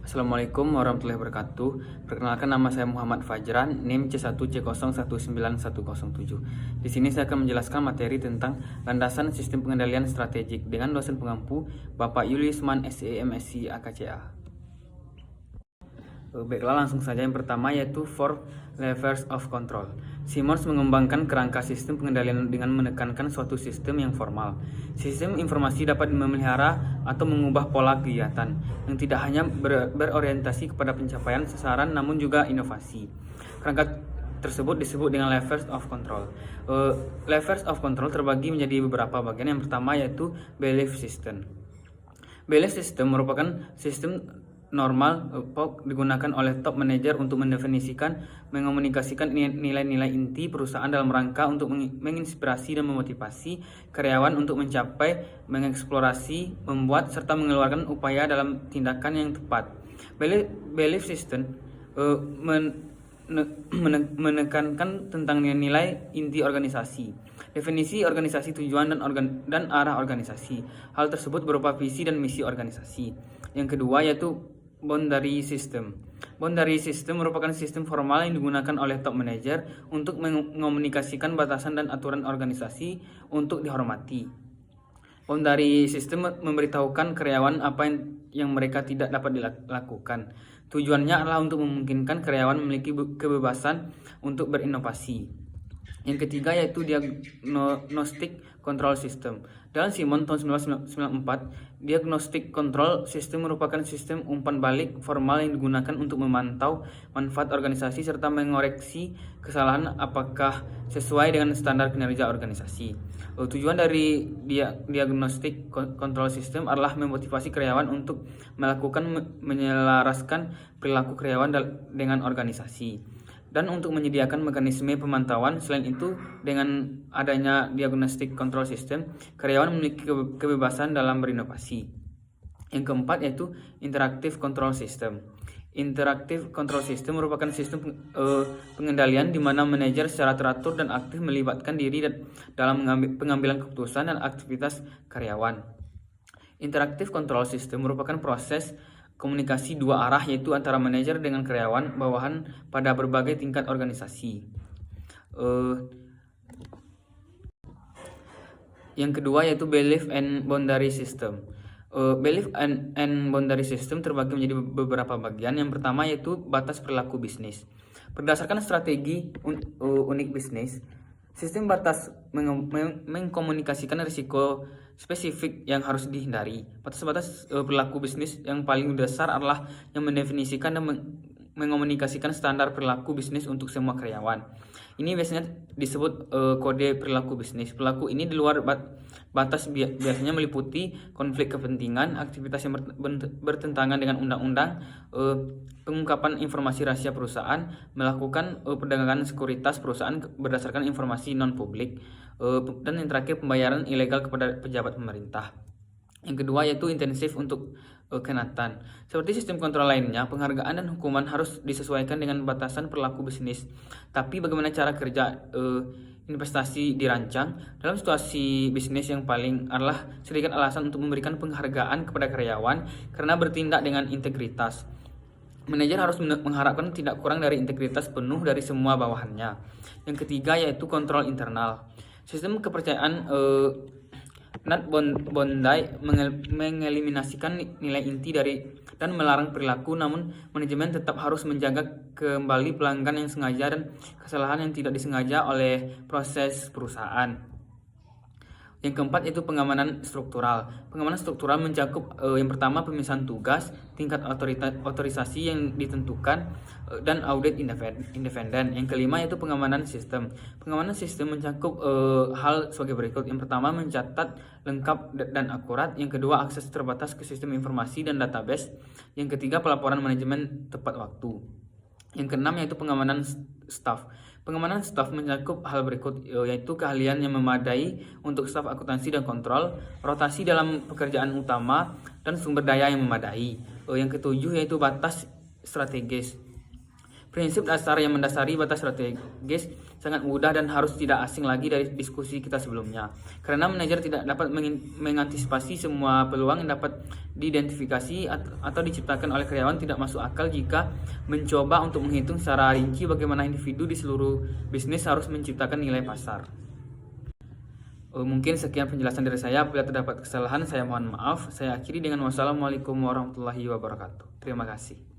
Assalamualaikum warahmatullahi wabarakatuh. Perkenalkan, nama saya Muhammad Fajran, NIM C1C019107. Di sini saya akan menjelaskan materi tentang landasan sistem pengendalian strategik dengan dosen pengampu Bapak Yuliusman SE MSc AKCA. Baiklah, langsung saja. Yang pertama yaitu four levels of control. Simons mengembangkan kerangka sistem pengendalian dengan menekankan suatu sistem yang formal. Sistem informasi dapat memelihara atau mengubah pola kegiatan yang tidak hanya berorientasi kepada pencapaian sasaran namun juga inovasi. Kerangka tersebut disebut dengan levels of control. Levels of control terbagi menjadi beberapa bagian. Yang pertama yaitu belief system. Belief system merupakan sistem normal digunakan oleh top manager untuk mendefinisikan, mengomunikasikan nilai-nilai inti perusahaan dalam rangka untuk menginspirasi dan memotivasi karyawan untuk mencapai, mengeksplorasi, membuat serta mengeluarkan upaya dalam tindakan yang tepat. Belief system menekankan tentang nilai inti organisasi, definisi organisasi, tujuan dan arah organisasi. Hal tersebut berupa visi dan misi organisasi. Yang kedua yaitu boundary system. Boundary system merupakan sistem formal yang digunakan oleh top manager untuk mengomunikasikan batasan dan aturan organisasi untuk dihormati. Boundary system memberitahukan karyawan apa yang mereka tidak dapat dilakukan. Tujuannya adalah untuk memungkinkan karyawan memiliki kebebasan untuk berinovasi. Yang ketiga yaitu diagnostic control system. Dalam Simon tahun 1994, diagnostic control system merupakan sistem umpan balik formal yang digunakan untuk memantau manfaat organisasi serta mengoreksi kesalahan apakah sesuai dengan standar kinerja organisasi. Tujuan dari diagnostic control system adalah memotivasi karyawan untuk melakukan menyelaraskan perilaku karyawan dengan organisasi dan untuk menyediakan mekanisme pemantauan. Selain itu, dengan adanya diagnostic control system, karyawan memiliki kebebasan dalam berinovasi. Yang keempat yaitu interactive control system. Interactive control system merupakan sistem pengendalian di mana manajer secara teratur dan aktif melibatkan diri dalam pengambilan keputusan dan aktivitas karyawan. Interactive control system merupakan proses komunikasi dua arah, yaitu antara manajer dengan karyawan bawahan pada berbagai tingkat organisasi. Yang kedua yaitu belief and boundary system. Belief and boundary system terbagi menjadi beberapa bagian. Yang pertama yaitu batas perilaku bisnis. Berdasarkan strategi unik bisnis, sistem batas mengkomunikasikan risiko spesifik yang harus dihindari. Batas-batas perilaku bisnis yang paling dasar adalah yang mendefinisikan dan mengomunikasikan standar perilaku bisnis untuk semua karyawan. Ini biasanya disebut kode perilaku bisnis. Perilaku ini di luar batas biasanya meliputi konflik kepentingan, aktivitas yang bertentangan dengan undang-undang, pengungkapan informasi rahasia perusahaan, melakukan perdagangan sekuritas perusahaan berdasarkan informasi non-publik, dan yang terakhir pembayaran ilegal kepada pejabat pemerintah. Yang kedua yaitu intensif untuk kenatan. Seperti sistem kontrol lainnya, penghargaan dan hukuman harus disesuaikan dengan batasan perilaku bisnis. Tapi bagaimana cara kerja investasi dirancang? Dalam situasi bisnis yang paling adalah sedikit alasan untuk memberikan penghargaan kepada karyawan karena bertindak dengan integritas. Manajer harus mengharapkan tidak kurang dari integritas penuh dari semua bawahannya. Yang ketiga yaitu kontrol internal. Sistem kepercayaan Nat Bondi mengeliminasikan nilai inti dan melarang perilaku, namun manajemen tetap harus menjaga kembali pelanggan yang sengaja dan kesalahan yang tidak disengaja oleh proses perusahaan. Yang keempat yaitu pengamanan struktural. Pengamanan struktural mencakup yang pertama pemisahan tugas, tingkat otorisasi yang ditentukan, dan audit independen. Yang kelima yaitu pengamanan sistem. Pengamanan sistem mencakup hal sebagai berikut. Yang pertama mencatat lengkap dan akurat. Yang kedua akses terbatas ke sistem informasi dan database. Yang ketiga pelaporan manajemen tepat waktu. Yang keenam yaitu pengamanan staf. Pengamanan staf mencakup hal berikut, yaitu keahlian yang memadai untuk staf akuntansi dan kontrol, rotasi dalam pekerjaan utama, dan sumber daya yang memadai. Yang ketujuh yaitu batas strategis. Prinsip dasar yang mendasari batas strategis sangat mudah dan harus tidak asing lagi dari diskusi kita sebelumnya. Karena manajer tidak dapat mengantisipasi semua peluang yang dapat diidentifikasi atau diciptakan oleh karyawan, tidak masuk akal jika mencoba untuk menghitung secara rinci bagaimana individu di seluruh bisnis harus menciptakan nilai pasar. Mungkin sekian penjelasan dari saya. Apabila terdapat kesalahan, saya mohon maaf. Saya akhiri dengan wassalamualaikum warahmatullahi wabarakatuh. Terima kasih.